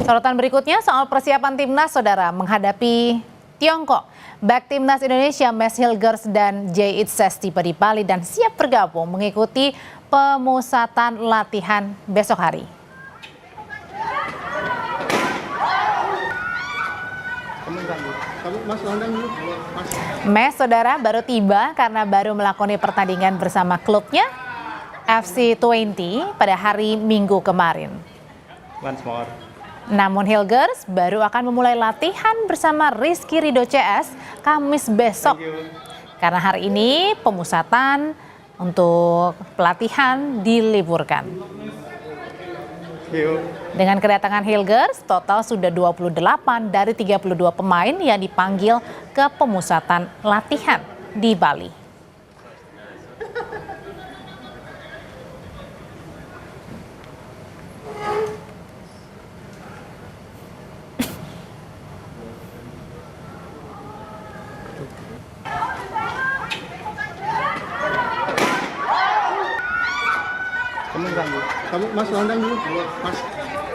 Sorotan berikutnya soal persiapan timnas saudara menghadapi Tiongkok. Back timnas Indonesia Mes Hilgers dan Jay Itzes tiba di Bali dan siap bergabung mengikuti pemusatan latihan besok hari. Mes saudara baru tiba karena baru melakoni pertandingan bersama klubnya FC20 pada hari Minggu kemarin. Namun Hilgers baru akan memulai latihan bersama Rizky Ridho CS Kamis besok. Karena hari ini pemusatan untuk pelatihan diliburkan. Dengan kedatangan Hilgers, total sudah 28 dari 32 pemain yang dipanggil ke pemusatan latihan di Bali. Kamu Mas landang dulu, Mas.